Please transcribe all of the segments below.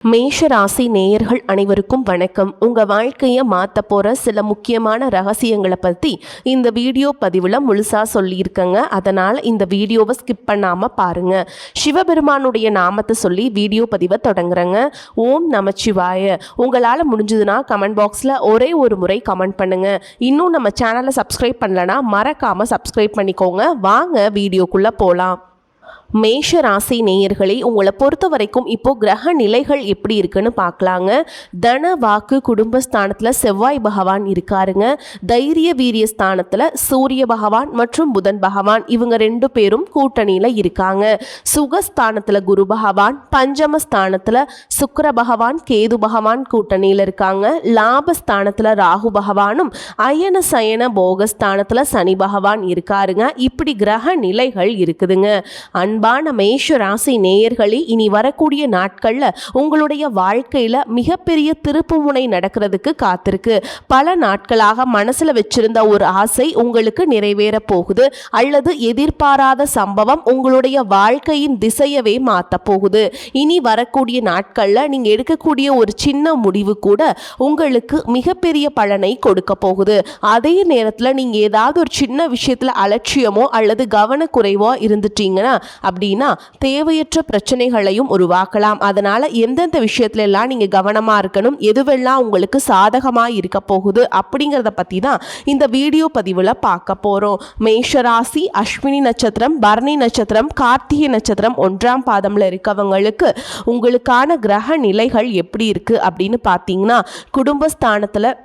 மேஷ ராசி நேயர்கள் அனைவருக்கும் வணக்கம். உங்கள் வாழ்க்கையை மாற்ற போகிற சில முக்கியமான ரகசியங்களை பற்றி இந்த வீடியோ பதிவில் முழுசாக சொல்லியிருக்கேங்க. அதனால் இந்த வீடியோவை ஸ்கிப் பண்ணாமல் பாருங்கள். சிவபெருமானுடைய நாமத்தை சொல்லி வீடியோ பதிவை தொடங்குறேங்க. ஓம் நமச்சிவாய. உங்களால் முடிஞ்சதுன்னா கமெண்ட் பாக்ஸில் ஒரே ஒரு முறை கமெண்ட் பண்ணுங்கள். இன்னும் நம்ம சேனலை சப்ஸ்கிரைப் பண்ணலன்னா மறக்காமல் சப்ஸ்கிரைப் பண்ணிக்கோங்க. வாங்க வீடியோக்குள்ளே போகலாம். மேஷ ராசி நேயர்களே, உங்களை பொறுத்த வரைக்கும் இப்போ கிரக நிலைகள் எப்படி இருக்குன்னு பார்க்கலாங்க. தன வாக்கு குடும்பஸ்தானத்தில் செவ்வாய் பகவான் இருக்காருங்க. தைரிய வீரிய ஸ்தானத்தில் சூரிய பகவான் மற்றும் புதன் பகவான் இவங்க ரெண்டு பேரும் கூட்டணியில் இருக்காங்க. சுகஸ்தானத்தில் குரு பகவான், பஞ்சமஸ்தானத்தில் சுக்கிர பகவான் கேது பகவான் கூட்டணியில் இருக்காங்க. லாபஸ்தானத்தில் ராகு பகவானும், அயன சயன போகஸ்தானத்தில் சனி பகவான் இருக்காருங்க. இப்படி கிரக நிலைகள் இருக்குதுங்க. அன்பான மேஷ ராசி நேயர்களே, இனி வரக்கூடிய நாட்கள்ல உங்களுடைய வாழ்க்கையில மிகப்பெரிய திருப்புமுனை நடக்கிறதுக்கு காத்திருக்கு. பல நாட்களாக மனசுல வச்சிருந்த ஒரு ஆசை உங்களுக்கு நிறைவேற போகுது, அல்லது எதிர்பாராத சம்பவம் உங்களுடைய வாழ்க்கையின் திசையவே மாற்ற போகுது. இனி வரக்கூடிய நாட்கள்ல நீங்க எடுக்கக்கூடிய ஒரு சின்ன முடிவு கூட உங்களுக்கு மிகப்பெரிய பலனை கொடுக்க போகுது. அதே நேரத்தில் நீங்க ஏதாவது ஒரு சின்ன விஷயத்துல அலட்சியமோ அல்லது கவனக்குறைவோ இருந்துட்டீங்கன்னா அப்படின்னா தேவையற்ற பிரச்சனைகளையும் உருவாக்கலாம். அதனால எந்தெந்த விஷயத்துல எல்லாம் நீங்க கவனமா இருக்கணும், எதுவெல்லாம் உங்களுக்கு சாதகமா இருக்க போகுது அப்படிங்கிறத பத்தி தான் இந்த வீடியோ பதிவுல பார்க்க போறோம். மேஷராசி அஸ்வினி நட்சத்திரம், பரணி நட்சத்திரம், கார்த்திகை நட்சத்திரம் 1ஆம் பாதம்ல இருக்கவங்களுக்கு உங்களுக்கான கிரக நிலைகள் எப்படி இருக்கு அப்படின்னு பார்த்தீங்கன்னா, குடும்பஸ்தானத்துல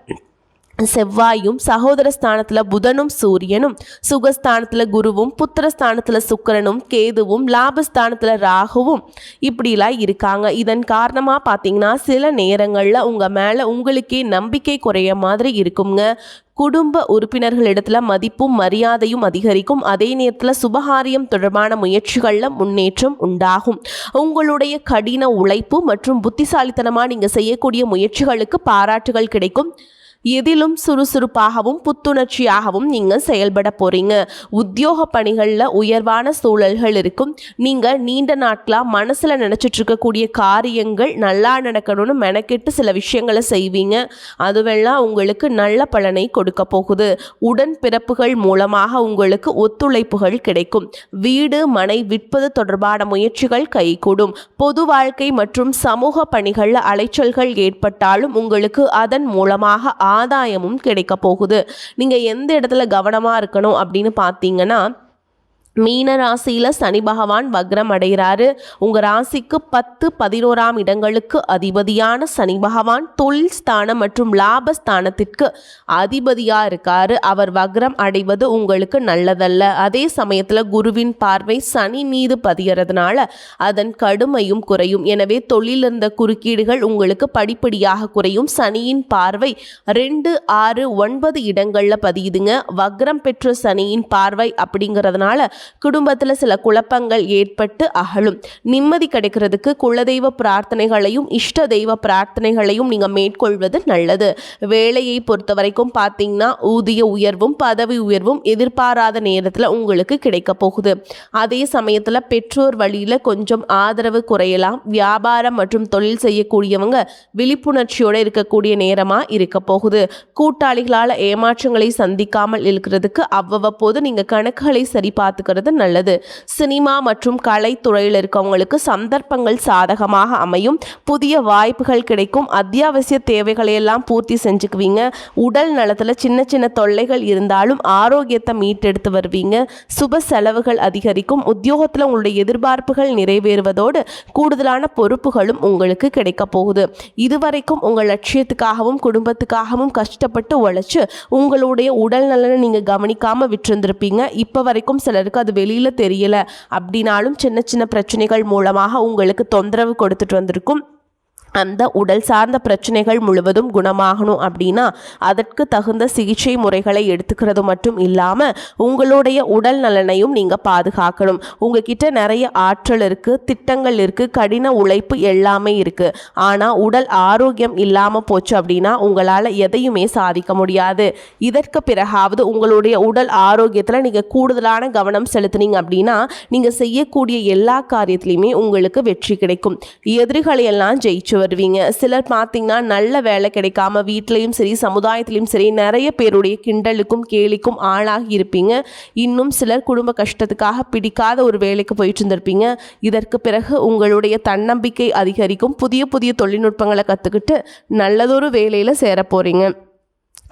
செவ்வாயும், சகோதர ஸ்தானத்தில் புதனும் சூரியனும், சுகஸ்தானத்தில் குருவும், புத்திரஸ்தானத்தில் சுக்கிரனும் கேதுவும், லாபஸ்தானத்தில் ராகுவும் இப்படிலாம் இருக்காங்க. இதன் காரணமாக பார்த்தீங்கன்னா சில நேரங்களில் உங்கள் மேலே உங்களுக்கே நம்பிக்கை குறைய மாதிரி இருக்குங்க. குடும்ப உறுப்பினர்களிடத்துல மதிப்பும் மரியாதையும் அதிகரிக்கும். அதே நேரத்தில் சுபகாரியம் தொடர்பான முயற்சிகளில் முன்னேற்றம் உண்டாகும். உங்களுடைய கடின உழைப்பு மற்றும் புத்திசாலித்தனமாக நீங்கள் செய்யக்கூடிய முயற்சிகளுக்கு பாராட்டுகள் கிடைக்கும். எதிலும் சுறுசுறுப்பாகவும் புத்துணர்ச்சியாகவும் நீங்கள் செயல்பட போகிறீங்க. உத்தியோக பணிகளில் உயர்வான சூழல்கள் இருக்கும். நீங்கள் நீண்ட நாட்களாக மனசில் நினச்சிட்டு இருக்கக்கூடிய காரியங்கள் நல்லா நடக்கணும்னு மெனக்கெட்டு சில விஷயங்களை செய்வீங்க. அதுவெல்லாம் உங்களுக்கு நல்ல பலனை கொடுக்க போகுது. உடன் பிறப்புகள் மூலமாக உங்களுக்கு ஒத்துழைப்புகள் கிடைக்கும். வீடு மனை விற்பது தொடர்பான முயற்சிகள் கைகூடும். பொது வாழ்க்கை மற்றும் சமூக பணிகளில் அலைச்சல்கள் ஏற்பட்டாலும் உங்களுக்கு அதன் மூலமாக ஆதாயமும் கிடைக்க போகுது. நீங்க எந்த இடத்துல கவனமா இருக்கணும் அப்படின்னு பார்த்தீங்கன்னா, மீன ராசியில் சனி பகவான் வக்ரம் அடைகிறாரு. உங்கள் ராசிக்கு 10, 11ஆம் இடங்களுக்கு அதிபதியான சனி பகவான் தொழில் ஸ்தானம் மற்றும் லாபஸ்தானத்திற்கு அதிபதியாக இருக்காரு. அவர் வக்ரம் அடைவது உங்களுக்கு நல்லதல்ல. அதே சமயத்தில் குருவின் பார்வை சனி மீது பதிகிறதுனால அதன் கடுமையும் குறையும். எனவே தொழில் இருந்த குறுக்கீடுகள் உங்களுக்கு படிப்படியாக குறையும். சனியின் பார்வை 2, 6, 9 இடங்களில் பதியுதுங்க. வக்ரம் பெற்ற சனியின் பார்வை அப்படிங்கிறதுனால குடும்பத்தில் சில குழப்பங்கள் ஏற்பட்டு அகலும். நிம்மதி கிடைக்கிறதுக்கு குலதெய்வ பிரார்த்தனைகளையும் இஷ்ட தெய்வ பிரார்த்தனைகளையும் நீங்கள் மேற்கொள்வது நல்லது. வேலையை பொறுத்த வரைக்கும் பார்த்தீங்கன்னா ஊதிய உயர்வும் பதவி உயர்வும் எதிர்பாராத நேரத்தில் உங்களுக்கு கிடைக்க போகுது. அதே சமயத்தில் பெற்றோர் வழியில் கொஞ்சம் ஆதரவு குறையலாம். வியாபாரம் மற்றும் தொழில் செய்யக்கூடியவங்க விழிப்புணர்ச்சியோடு இருக்கக்கூடிய நேரமாக இருக்க போகுது. கூட்டாளிகளால் ஏமாற்றங்களை சந்திக்காமல் இருக்கிறதுக்கு அவ்வப்போது நீங்கள் கணக்குகளை சரி பார்த்துக்கிறது நல்லது. சினிமா மற்றும் கலைத்துறையில் இருக்கவங்களுக்கு சந்தர்ப்பங்கள் சாதகமாக அமையும். புதிய வாய்ப்புகள் கிடைக்கும். அத்தியாவசிய தேவைகளை எல்லாம் பூர்த்தி செஞ்சுக்குவீங்க. உடல் நலத்தில் சின்ன சின்ன தொல்லைகள் இருந்தாலும் ஆரோக்கியத்தை மீட்டெடுத்து வருவீங்க. சுப செலவுகள் அதிகரிக்கும். உத்தியோகத்தில் உங்களுடைய எதிர்பார்ப்புகள் நிறைவேறுவதோடு கூடுதலான பொறுப்புகளும் உங்களுக்கு கிடைக்க போகுது. இதுவரைக்கும் உங்கள் லட்சியத்துக்காகவும் குடும்பத்துக்காகவும் கஷ்டப்பட்டு உழைச்சு உங்களுடைய உடல் நலனை நீங்கள் கவனிக்காமல் விட்டிருந்திருப்பீங்க. இப்போ வரைக்கும் சிலருக்கு அது வெளியில தெரியல அப்படின்னாலும் சின்ன சின்ன பிரச்சனைகள் மூலமாக உங்களுக்கு தொந்தரவு கொடுத்துட்டு வந்திருக்கும். அந்த உடல் சார்ந்த பிரச்சனைகள் முழுவதும் குணமாகணும் அப்படின்னா அதற்கு தகுந்த சிகிச்சை முறைகளை எடுத்துக்கிறது மட்டும் இல்லாமல் உங்களுடைய உடல் நலனையும் நீங்கள் பாதுகாக்கணும். உங்ககிட்ட நிறைய ஆற்றல் இருக்குது, திட்டங்கள் இருக்குது, கடின உழைப்பு எல்லாமே இருக்குது. ஆனால் உடல் ஆரோக்கியம் இல்லாமல் போச்சு அப்படின்னா உங்களால் எதையுமே சாதிக்க முடியாது. இதற்கு பிறகாவது உங்களுடைய உடல் ஆரோக்கியத்தில் நீங்கள் கூடுதலான கவனம் செலுத்தினீங்க அப்படின்னா நீங்கள் செய்யக்கூடிய எல்லா காரியத்திலையுமே உங்களுக்கு வெற்றி கிடைக்கும். எதிரிகளை எல்லாம் ஜெயிச்சு வருவீங்க. சிலர் பார்த்தீங்கன்னா நல்ல வேலை கிடைக்காம வீட்லேயும் சரி சமுதாயத்திலையும் சரி நிறைய பேருடைய கிண்டலுக்கும் கேலிக்கும் ஆளாகி இருப்பீங்க. இன்னும் சிலர் குடும்ப கஷ்டத்துக்காக பிடிக்காத ஒரு வேலைக்கு போயிட்டு இருந்திருப்பீங்க. இதற்கு பிறகு உங்களுடைய தன்னம்பிக்கை அதிகரிக்கும். புதிய புதிய தொழில்நுட்பங்களை கற்றுக்கிட்டு நல்லதொரு வேலையில் சேர போகிறீங்க.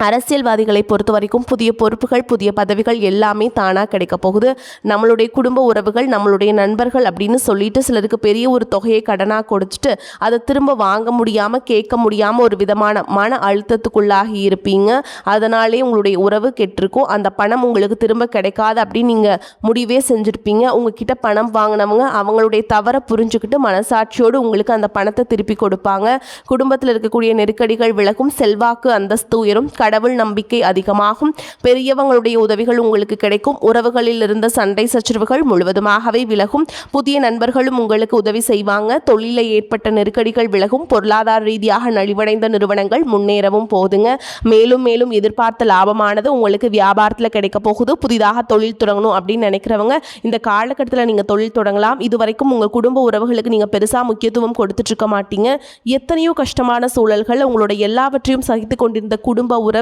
அரசியல்வாதிகளை பொறுத்த வரைக்கும் புதிய பொறுப்புகள் புதிய பதவிகள் எல்லாமே தானாக கிடைக்க போகுது. நம்மளுடைய குடும்ப உறவுகள் நம்மளுடைய நண்பர்கள் அப்படின்னு சொல்லிட்டு சிலருக்கு பெரிய ஒரு தொகையை கடனாக கொடுத்துட்டு அதை திரும்ப வாங்க முடியாமல் கேட்க முடியாமல் ஒரு விதமான மன அழுத்தத்துக்குள்ளாகி இருப்பீங்க. அதனாலே உங்களுடைய உறவு கெட்டிருக்கும். அந்த பணம் உங்களுக்கு திரும்ப கிடைக்காது அப்படின்னு நீங்கள் முடிவே செஞ்சுருப்பீங்க. உங்ககிட்ட பணம் வாங்கினவங்க அவங்களுடைய தவறை புரிஞ்சுக்கிட்டு மனசாட்சியோடு உங்களுக்கு அந்த பணத்தை திருப்பி கொடுப்பாங்க. குடும்பத்தில் இருக்கக்கூடிய நெருக்கடிகள் விலகும். செல்வாக்கு அந்தஸ்து உயரும். கடவுள் நம்பிக்கை அதிகமாகும். பெரியவங்களுடைய உதவிகள் உங்களுக்கு கிடைக்கும். உறவுகளில் இருந்த சண்டை சச்சரவுகள் முழுவதுமாகவே விலகும். புதிய நண்பர்களும் உங்களுக்கு உதவி செய்வாங்க. தொழிலில் ஏற்பட்ட நெருக்கடிகள் விலகும். பொருளாதார ரீதியாக நலிவடைந்த நிறுவனங்கள் முன்னேறவும் போகுதுங்க. மேலும் மேலும் எதிர்பார்த்த லாபமானது உங்களுக்கு வியாபாரத்தில் கிடைக்க போகுது. புதிதாக தொழில் தொடங்கணும் அப்படின்னு நினைக்கிறவங்க இந்த காலகட்டத்தில் நீங்கள் தொழில் தொடங்கலாம். இதுவரைக்கும் உங்கள் குடும்ப உறவுகளுக்கு நீங்கள் பெருசாக முக்கியத்துவம் கொடுத்துட்டு இருக்க மாட்டீங்க. எத்தனையோ கஷ்டமான சூழல்கள் உங்களோட எல்லாவற்றையும் சகித்து கொண்டிருந்த குடும்ப உறவு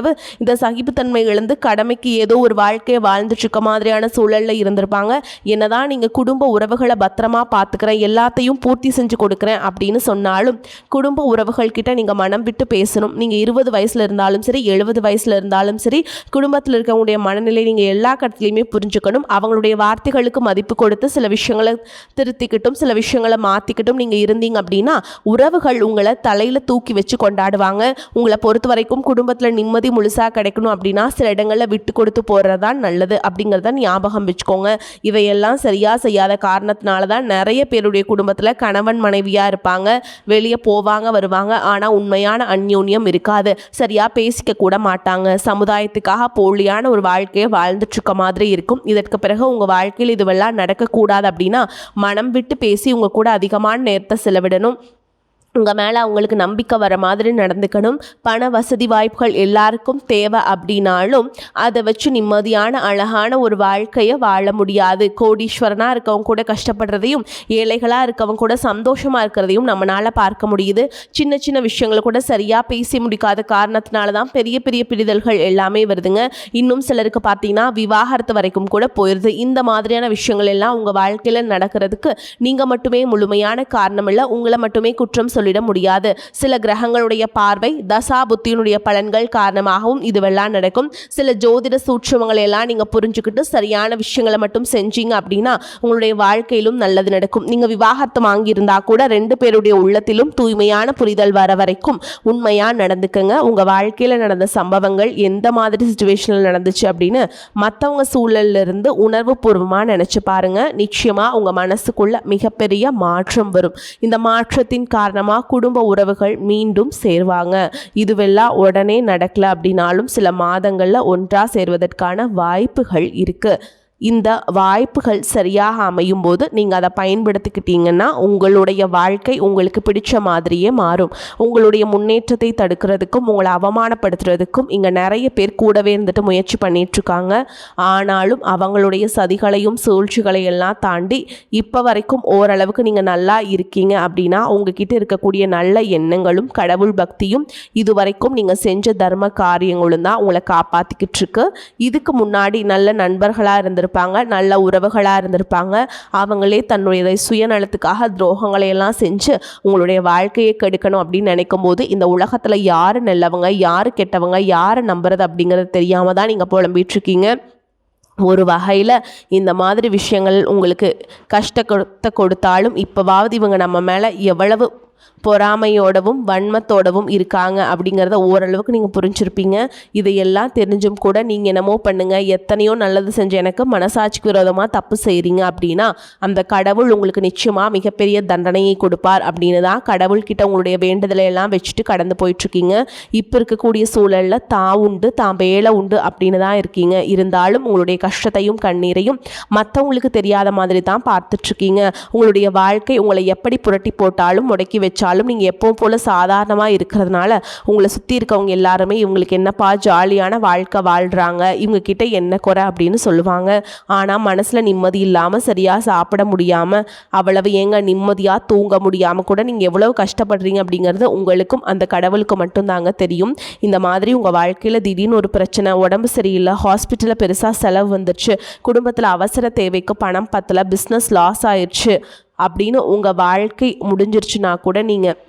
இந்த சகிப்புத்தன்மை இழந்து கடமைக்கு ஏதோ ஒரு வாழ்க்கையை வாழ்ந்துட்டு இருக்க மாதிரியான சூழல்ல இருந்திருப்பாங்க. என்னதான் நீங்க குடும்ப உறவுகளை பத்திரமா பார்த்துக்கிறேன் எல்லாத்தையும் பூர்த்தி செஞ்சு கொடுக்குறேன் அப்படின்னு சொன்னாலும் குடும்ப உறவுகள் கிட்ட நீங்க மனம் விட்டு பேசணும். நீங்க 20 வயசுல இருந்தாலும் சரி 70 வயசுல இருந்தாலும் சரி குடும்பத்தில் இருக்கவங்களுடைய மனநிலை நீங்க எல்லா கட்டத்திலையுமே புரிஞ்சுக்கணும். அவங்களுடைய வார்த்தைகளுக்கு மதிப்பு கொடுத்து சில விஷயங்களை திருத்திக்கிட்டும் சில விஷயங்களை மாத்திக்கிட்டும் நீங்க இருந்தீங்க அப்படின்னா உறவுகள் உங்களை தலையில தூக்கி வச்சு கொண்டாடுவாங்க. உங்களை பொறுத்த வரைக்கும் குடும்பத்தில் நிம்மதி முழுசாக கிடைக்கணும் அப்படின்னா சில இடங்களில் விட்டு கொடுத்து போகிறதான் நல்லது அப்படிங்கிறத ஞாபகம் வச்சுக்கோங்க. இவையெல்லாம் சரியாக செய்யாத காரணத்தினால தான் நிறைய பேருடைய குடும்பத்தில் கணவன் மனைவியாக இருப்பாங்க. வெளியே போவாங்க வருவாங்க. ஆனால் உண்மையான அந்யோன்யம் இருக்காது. சரியாக பேசிக்க கூட மாட்டாங்க. சமுதாயத்துக்காக போலியான ஒரு வாழ்க்கையை வாழ்ந்துட்டு இருக்க மாதிரி இருக்கும். இதற்கு பிறகு உங்கள் வாழ்க்கையில் இதுவெல்லாம் நடக்கக்கூடாது அப்படின்னா மனம் விட்டு பேசி உங்கள் கூட அதிகமான நேரத்தை செலவிடணும். உங்கள் மேலே அவங்களுக்கு நம்பிக்கை வர மாதிரி நடந்துக்கணும். பண வசதி வாய்ப்புகள் எல்லாருக்கும் தேவை அப்படின்னாலும் அதை வச்சு நிம்மதியான அழகான ஒரு வாழ்க்கையை வாழ முடியாது. கோடீஸ்வரனாக இருக்கவங்க கூட கஷ்டப்படுறதையும் ஏழைகளாக இருக்கவங்க கூட சந்தோஷமாக இருக்கிறதையும் நம்மளால் பார்க்க முடியுது. சின்ன சின்ன விஷயங்களை கூட சரியாக பேசி முடிக்காத காரணத்தினால தான் பெரிய பெரிய பிரிதல்கள் எல்லாமே வருதுங்க. இன்னும் சிலருக்கு பார்த்தீங்கன்னா விவாகரத்து வரைக்கும் கூட போயிடுது. இந்த மாதிரியான விஷயங்கள் எல்லாம் உங்கள் வாழ்க்கையில் நடக்கிறதுக்கு நீங்கள் மட்டுமே முழுமையான காரணம் இல்லை. உங்களை மட்டுமே குற்றம் சொல்லிட முடியாது. சில கிரகங்களுடைய பார்வை தசா புத்தியினுடைய பலன்கள் காரணமாகவும் இதுவெல்லாம் நடக்கும். சில ஜோதிட சூட்சமங்களை எல்லாம் நீங்க புரிஞ்சுக்கிட்டு சரியான விஷயங்களை மட்டும் செஞ்சீங்க அப்படின்னா உங்களுடைய வாழ்க்கையிலும் நல்லது நடக்கும். நீங்க விவாகரத்து வாங்கியிருந்தா கூட 2 பேருடைய உள்ளத்திலும் தூய்மையான புரிதல் வர வரைக்கும் உண்மையா நடந்துக்கங்க. உங்க வாழ்க்கையில நடந்த சம்பவங்கள் எந்த மாதிரி சிச்சுவேஷன்ல நடந்துச்சு அப்படின்னு மற்றவங்க சூழல்ல இருந்து உணர்வு பூர்வமா நினைச்சு பாருங்க. நிச்சயமா உங்க மனசுக்குள்ள மிகப்பெரிய மாற்றம் வரும். இந்த மாற்றத்தின் காரணமா குடும்ப உறவுகள் மீண்டும் சேர்வாங்க. இதுவெல்லாம் உடனே நடக்கல அப்படின்னாலும் சில மாதங்கள்ல ஒன்றா சேர்வதற்கான வாய்ப்புகள் இருக்கு. இந்த வாய்ப்புகள் சரியாக அமையும் போது நீங்கள் அதை பயன்படுத்திக்கிட்டீங்கன்னா உங்களுடைய வாழ்க்கை உங்களுக்கு பிடிச்ச மாதிரியே மாறும். உங்களுடைய முன்னேற்றத்தை தடுக்கிறதுக்கும் உங்களை அவமானப்படுத்துறதுக்கும் இங்கே நிறைய பேர் கூடவே இருந்துட்டு முயற்சி பண்ணிகிட்ருக்காங்க. ஆனாலும் அவங்களுடைய சதிகளையும் சூழ்ச்சிகளையெல்லாம் தாண்டி இப்போ வரைக்கும் ஓரளவுக்கு நீங்கள் நல்லா இருக்கீங்க அப்படின்னா உங்ககிட்ட இருக்கக்கூடிய நல்ல எண்ணங்களும் கடவுள் பக்தியும் இதுவரைக்கும் நீங்கள் செஞ்ச தர்ம காரியங்களும் தான் உங்களை காப்பாற்றிக்கிட்டு இருக்கு. இதுக்கு முன்னாடி நல்ல நண்பர்களாக இருந்திருப்பாங்க, நல்ல உறவுகளாக இருந்திருப்பாங்க. அவங்களே தன்னுடைய சுயநலத்துக்காக துரோகங்களை எல்லாம் செஞ்சு உங்களுடைய வாழ்க்கையை கெடுக்கணும் அப்படின்னு நினைக்கும் போது இந்த உலகத்தில் யார் நல்லவங்க யார் கெட்டவங்க யாரை நம்புறது அப்படிங்கிறது தெரியாமல் தான் நீங்கள் புலம்பிட்டு இருக்கீங்க. ஒரு வகையில் இந்த மாதிரி விஷயங்கள் உங்களுக்கு கஷ்டத்தை கொடுத்தாலும் இப்போவாவது இவங்க நம்ம மேலே எவ்வளவு பொறாமையோடவும் வன்மத்தோடவும் இருக்காங்க அப்படிங்கிறத ஓரளவுக்கு நீங்கள் புரிஞ்சிருப்பீங்க. இதையெல்லாம் தெரிஞ்சும் கூட நீங்கள் என்னமோ பண்ணுங்கள், எத்தனையோ நல்லது செஞ்ச எனக்கு மனசாட்சிக்கு விரோதமாக தப்பு செய்கிறீங்க அப்படின்னா அந்த கடவுள் உங்களுக்கு நிச்சயமாக மிகப்பெரிய தண்டனையை கொடுப்பார் அப்படின்னு தான் கடவுள்கிட்ட உங்களுடைய வேண்டுதலை எல்லாம் வச்சுட்டு கடந்து போயிட்டுருக்கீங்க. இப்போ இருக்கக்கூடிய சூழலில் தான் உண்டு தான் வேலை உண்டு அப்படின்னு தான் இருக்கீங்க. இருந்தாலும் உங்களுடைய கஷ்டத்தையும் கண்ணீரையும் மற்றவங்களுக்கு தெரியாத மாதிரி தான் பார்த்துட்ருக்கீங்க. உங்களுடைய வாழ்க்கை உங்களை எப்படி புரட்டி போட்டாலும் முடக்கி வச்சாலும் இருந்தாலும் நீங்கள் எப்பவும் போல் சாதாரணமாக இருக்கிறதுனால உங்களை சுற்றி இருக்கவங்க எல்லாருமே இவங்களுக்கு என்னப்பா ஜாலியான வாழ்க்கை வாழ்கிறாங்க, இவங்கக்கிட்ட என்ன குறை அப்படின்னு சொல்லுவாங்க. ஆனால் மனசில் நிம்மதி இல்லாமல் சரியாக சாப்பிட முடியாமல் அவ்வளவு ஏங்க நிம்மதியாக தூங்க முடியாமல் கூட நீங்கள் எவ்வளவு கஷ்டப்படுறீங்க அப்படிங்கிறது உங்களுக்கும் அந்த கடவுளுக்கு மட்டும்தாங்க தெரியும். இந்த மாதிரி உங்கள் வாழ்க்கையில் திடீர்னு ஒரு பிரச்சனை, உடம்பு சரியில்லை, ஹாஸ்பிட்டலில் பெருசாக செலவு வந்துடுச்சு, குடும்பத்தில் அவசர தேவைக்கு பணம் பத்தலை, பிஸ்னஸ் லாஸ் ஆயிடுச்சு அப்படின்னு உங்கள் வாழ்க்கை முடிஞ்சிருச்சுன்னா கூட நீங்கள்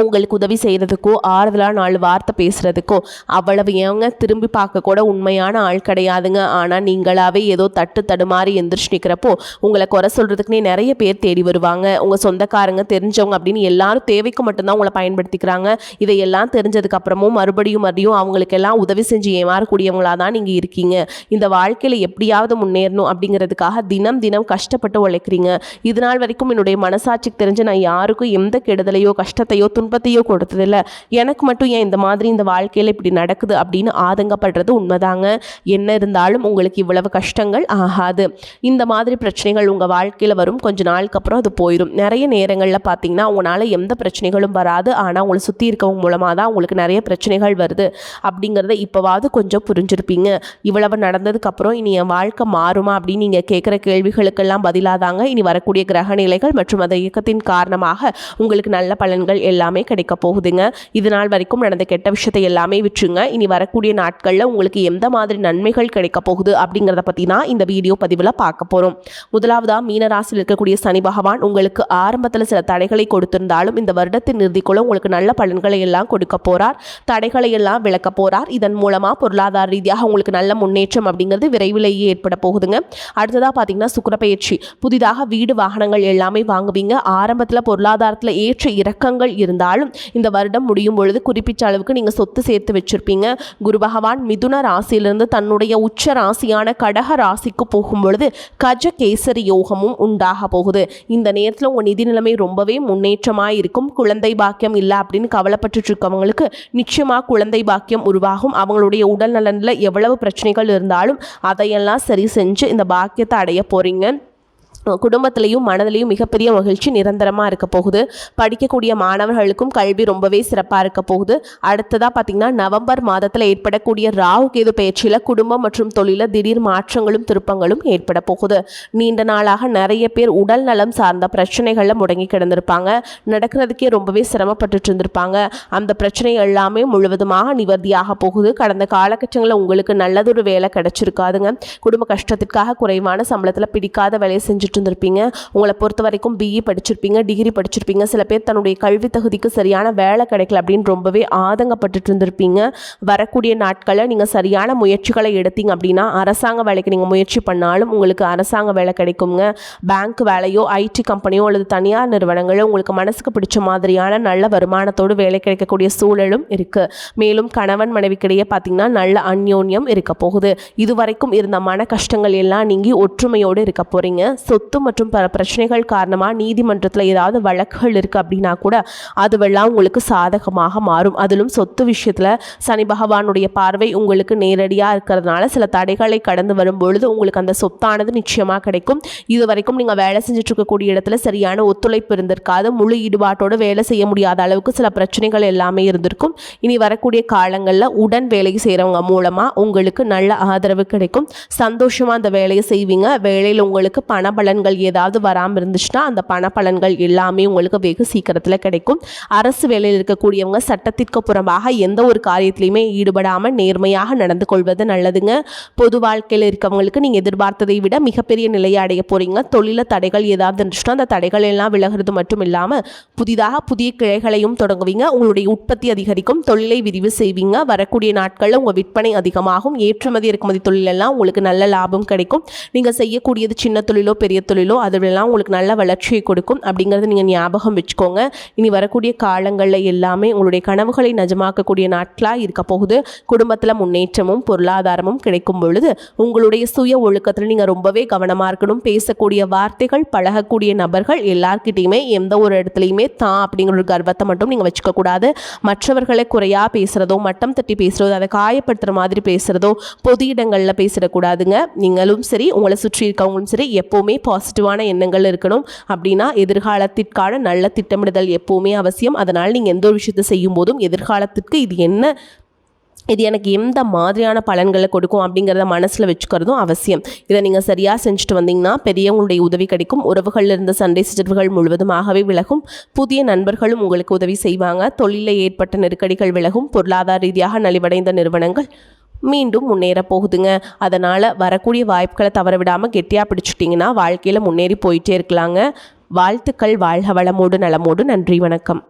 உங்களுக்கு உதவி செய்கிறதுக்கோ ஆறுதலாக 4 வார்த்தை பேசுகிறதுக்கோ அவ்வளவு ஏங்க திரும்பி பார்க்க கூட உண்மையான ஆள் கிடையாதுங்க. ஆனால் நீங்களாவே ஏதோ தடுமாறி எந்திரிச்சு நிற்கிறப்போ உங்களை குறை சொல்கிறதுக்குனே நிறைய பேர் தேடி வருவாங்க. உங்கள் சொந்தக்காரங்க தெரிஞ்சவங்க அப்படின்னு எல்லாரும் தேவைக்கு மட்டும்தான் உங்களை பயன்படுத்திக்கிறாங்க. இதையெல்லாம் தெரிஞ்சதுக்கப்புறமும் மறுபடியும் அவங்களுக்கெல்லாம் உதவி செஞ்சு ஏமாறக்கூடியவங்களாக தான் நீங்கள் இருக்கீங்க. இந்த வாழ்க்கையில் எப்படியாவது முன்னேறணும் அப்படிங்கிறதுக்காக தினம் தினம் கஷ்டப்பட்டு உழைக்கிறீங்க. இது நாள் வரைக்கும் என்னுடைய மனசாட்சிக்கு தெரிஞ்சு நான் யாருக்கும் எந்த கெடுதலையோ கஷ்டத்தையோ துன்பத்தையோ கொடுத்ததில்லை, எனக்கு மட்டும் ஏன் இந்த மாதிரி இந்த வாழ்க்கையில் இப்படி நடக்குது அப்படின்னு ஆதங்கப்படுறது உண்மைதாங்க. என்ன இருந்தாலும் உங்களுக்கு இவ்வளவு கஷ்டங்கள் ஆகாது. இந்த மாதிரி பிரச்சனைகள் உங்கள் வாழ்க்கையில் வரும், கொஞ்ச நாளுக்கு அப்புறம் அது போயிடும். நிறைய நேரங்களில் பார்த்தீங்கன்னா உங்களால் எந்த பிரச்சனைகளும் வராது, ஆனால் உங்களை சுற்றி இருக்கவங்க மூலமாக தான் உங்களுக்கு நிறைய பிரச்சனைகள் வருது அப்படிங்கிறத இப்போவாவது கொஞ்சம் புரிஞ்சிருப்பீங்க. இவ்வளவு நடந்ததுக்கப்புறம் இனி என் வாழ்க்கை மாறுமா அப்படின்னு நீங்கள் கேட்குற கேள்விகளுக்கெல்லாம் பதிலாதாங்க இனி வரக்கூடிய கிரக நிலைகள் மற்றும் அந்த இயக்கத்தின் காரணமாக உங்களுக்கு நல்ல பலன்கள் எல்லாமே கிடைக்க போகுதுங்க. இது நாள் வரைக்கும் நடந்த கெட்ட விஷயத்தை எல்லாமே விட்டுருங்க. இனி வரக்கூடிய நாட்களில் உங்களுக்கு எந்த மாதிரி நன்மைகள் கிடைக்க போகுது அப்படிங்கிறத பற்றி தான் இந்த வீடியோ பதிவில் பார்க்க போகிறோம். முதலாவதாக மீனராசியில் இருக்கக்கூடிய சனி பகவான் உங்களுக்கு ஆரம்பத்தில் சில தடைகளை கொடுத்திருந்தாலும் இந்த வருடத்தின் இறுதிக்குள்ள உங்களுக்கு நல்ல பலன்களை எல்லாம் கொடுக்க போகிறார், தடைகளை எல்லாம் விளக்க போகிறார். இதன் மூலமாக பொருளாதார ரீதியாக உங்களுக்கு நல்ல முன்னேற்றம் அப்படிங்கிறது விரைவிலேயே ஏற்பட போகுதுங்க. அடுத்ததாக பார்த்தீங்கன்னா சுக்கிர பெயர்ச்சி, புதிதாக வீடு வாகனங்கள் எல்லாமே வாங்குவீங்க. ஆரம்பத்தில் பொருளாதாரத்தில் ஏற்ற இறக்கங்கள் இருந்தாலும் இந்த வருடம் முடியும் பொழுது குறிப்பிட்ட அளவுக்கு நீங்கள் சொத்து சேர்த்து வச்சிருப்பீங்க. குரு பகவான் மிதுன ராசியிலிருந்து தன்னுடைய உச்ச ராசியான கடக ராசிக்கு போகும் பொழுது கஜ கேசரி யோகமும் உண்டாக போகுது. இந்த நேரத்தில் உங்கள் நிதி நிலைமை ரொம்பவே முன்னேற்றமாக இருக்கும். குழந்தை பாக்கியம் இல்லை அப்படின்னு கவலைப்பட்டு இருக்கவங்களுக்கு நிச்சயமாக குழந்தை பாக்கியம் உருவாகும். அவங்களுடைய உடல் நலனில் எவ்வளவு பிரச்சனைகள் இருந்தாலும் அதையெல்லாம் சரி செஞ்சு இந்த பாக்கியத்தை அடைய போறீங்க. குடும்பத்திலையும் மனதிலையும் மிகப்பெரிய மகிழ்ச்சி நிரந்தரமாக இருக்க போகுது. படிக்கக்கூடிய மாணவர்களுக்கும் கல்வி ரொம்பவே சிறப்பாக இருக்க போகுது. அடுத்ததாக பார்த்திங்கன்னா நவம்பர் மாதத்தில் ஏற்படக்கூடிய ராகு கேது பயிற்சியில் குடும்பம் மற்றும் தொழிலில் திடீர் மாற்றங்களும் திருப்பங்களும் ஏற்பட போகுது. நீண்ட நாளாக நிறைய பேர் உடல் நலம் சார்ந்த பிரச்சனைகளில் முடங்கி கிடந்திருப்பாங்க, நடக்கிறதுக்கே ரொம்பவே சிரமப்பட்டு இருந்திருப்பாங்க. அந்த பிரச்சனை எல்லாமே முழுவதுமாக நிவர்த்தியாக போகுது. கடந்த காலகட்டங்களில் உங்களுக்கு நல்லதொரு வேலை கிடைச்சிருக்காதுங்க. குடும்ப கஷ்டத்திற்காக குறைவான சம்பளத்தில் பிடிக்காத வேலையை செஞ்சு இருந்திருப்பீங்க. உங்களை பொறுத்த வரைக்கும் பிஇ படிச்சிருப்பீங்க, டிகிரி படிச்சிருப்பீங்க. சில பேர் தன்னுடைய கல்வி தகுதிக்கு சரியான வேலை கிடைக்கல அப்படின்னு ரொம்பவே ஆதங்கப்பட்டு இருந்திருப்பீங்க. வரக்கூடிய நாட்களில் நீங்கள் சரியான முயற்சிகளை எடுத்தீங்க அப்படின்னா அரசாங்க வேலைக்கு நீங்கள் முயற்சி பண்ணாலும் உங்களுக்கு அரசாங்க வேலை கிடைக்குங்க. பேங்க் வேலையோ ஐடி கம்பெனியோ அல்லது தனியார் நிறுவனங்களோ உங்களுக்கு மனசுக்கு பிடிச்ச மாதிரியான நல்ல வருமானத்தோடு வேலை கிடைக்கக்கூடிய சூழலும் இருக்கு. மேலும் கணவன் மனைவிக்கிடையே பார்த்தீங்கன்னா நல்ல அந்யோன்யம் இருக்க போகுது. இதுவரைக்கும் இருந்த மன கஷ்டங்கள் எல்லாம் நீங்கி ஒற்றுமையோடு இருக்க போறீங்க. சொத்து மற்றும் பல பிரச்சனைகள் காரணமாக நீதிமன்றத்தில் ஏதாவது வழக்குகள் இருக்குது அப்படின்னா கூட அதுவெல்லாம் உங்களுக்கு சாதகமாக மாறும். அதிலும் சொத்து விஷயத்தில் சனி பகவானுடைய பார்வை உங்களுக்கு நேரடியாக இருக்கிறதுனால சில தடைகளை கடந்து வரும்பொழுது உங்களுக்கு அந்த சொத்தானது நிச்சயமாக கிடைக்கும். இது வரைக்கும் நீங்கள் வேலை செஞ்சுட்டு இருக்கக்கூடிய இடத்துல சரியான ஒத்துழைப்பு இருந்திருக்காது, முழு ஈடுபாட்டோடு வேலை செய்ய முடியாத அளவுக்கு சில பிரச்சனைகள் எல்லாமே இருந்திருக்கும். இனி வரக்கூடிய காலங்களில் உடன் வேலை செய்கிறவங்க மூலமாக உங்களுக்கு நல்ல ஆதரவு கிடைக்கும். சந்தோஷமாக அந்த வேலையை செய்வீங்க. வேலையில் உங்களுக்கு பண பலன்கள் ஏதாவது வராமல் இருந்துச்சுன்னா அந்த பண பலன்கள் எல்லாமே உங்களுக்கு வெகு சீக்கிரத்தில் கிடைக்கும். அரசு வேலையில் இருக்கக்கூடியவங்க சட்டத்திற்கு புறம்பாக எந்த ஒரு காரியத்திலையுமே ஈடுபடாமல் நேர்மையாக நடந்து கொள்வது நல்லதுங்க. பொது வாழ்க்கையில் இருக்கவங்களுக்கு நீங்கள் எதிர்பார்த்ததை விட மிகப்பெரிய நிலையை அடைய போறீங்க. தொழில தடைகள் ஏதாவது இருந்துச்சுன்னா அந்த தடைகள் எல்லாம் விலகிறது மட்டும் இல்லாமல் புதிய கிளைகளையும் தொடங்குவீங்க. உங்களுடைய உற்பத்தி அதிகரிக்கும், தொழிலை விரிவு செய்வீங்க. வரக்கூடிய நாட்களில் உங்கள் விற்பனை அதிகமாகும். ஏற்றுமதி இறக்குமதி தொழிலெல்லாம் உங்களுக்கு நல்ல லாபம் கிடைக்கும். நீங்கள் செய்யக்கூடியது சின்ன தொழிலோ பெரிய தொழிலோ அதுவெல்லாம் உங்களுக்கு நல்ல வளர்ச்சியை கொடுக்கும் அப்படிங்கிறத நீங்கள் ஞாபகம் வச்சுக்கோங்க. இனி வரக்கூடிய காலங்களில் எல்லாமே உங்களுடைய கனவுகளை நிஜமாக்கக்கூடிய நாட்களாக இருக்க போகுது. குடும்பத்தில் முன்னேற்றமும் பொருளாதாரமும் கிடைக்கும் பொழுது உங்களுடைய சுய ஒழுக்கத்தில் நீங்கள் ரொம்பவே கவனமாக இருக்கணும். பேசக்கூடிய வார்த்தைகள், பழகக்கூடிய நபர்கள் எல்லார்கிட்டையுமே எந்த ஒரு இடத்துலையுமே தான் அப்படிங்கிற ஒரு கர்வத்தை மட்டும் நீங்கள் வச்சுக்கக்கூடாது. மற்றவர்களை குறையாக பேசுகிறதோ மட்டம் தட்டி பேசுகிறதோ அதை காயப்படுத்துகிற மாதிரி பேசுகிறதோ பொது இடங்களில் பேசிடக்கூடாதுங்க. நீங்களும் சரி உங்களை சுற்றி இருக்கவங்களும் சரி எப்போவுமே பாசிட்டிவான எண்ணங்கள் இருக்கணும். அப்படின்னா எதிர்காலத்திற்கான நல்ல திட்டமிடுதல் எப்போவுமே அவசியம். அதனால் நீங்கள் எந்த ஒரு விஷயத்தை செய்யும் போதும் எதிர்காலத்திற்கு இது எனக்கு எந்த மாதிரியான பலன்களை கொடுக்கும் அப்படிங்கிறத மனசில் வச்சுக்கிறதும் அவசியம். இதை நீங்கள் சரியாக செஞ்சுட்டு வந்தீங்கன்னா பெரியவங்களுடைய உதவி கிடைக்கும். உறவுகளில் இருந்த சண்டை சிற்றர்கள் முழுவதுமாகவே விலகும். புதிய நண்பர்களும் உங்களுக்கு உதவி செய்வாங்க. தொழிலில் ஏற்பட்ட நெருக்கடிகள் விலகும். பொருளாதார ரீதியாக நலிவடைந்த நிறுவனங்கள் மீண்டும் முன்னேற போகுதுங்க. அதனால் வரக்கூடிய வாய்ப்புகளை தவற விடாமல் கெட்டியாக பிடிச்சிட்டிங்கன்னா வாழ்க்கையில் முன்னேறி போயிட்டே இருக்கலாங்க. வாழ்த்துக்கள். வாழ்க வளமோடு நலமோடு. நன்றி, வணக்கம்.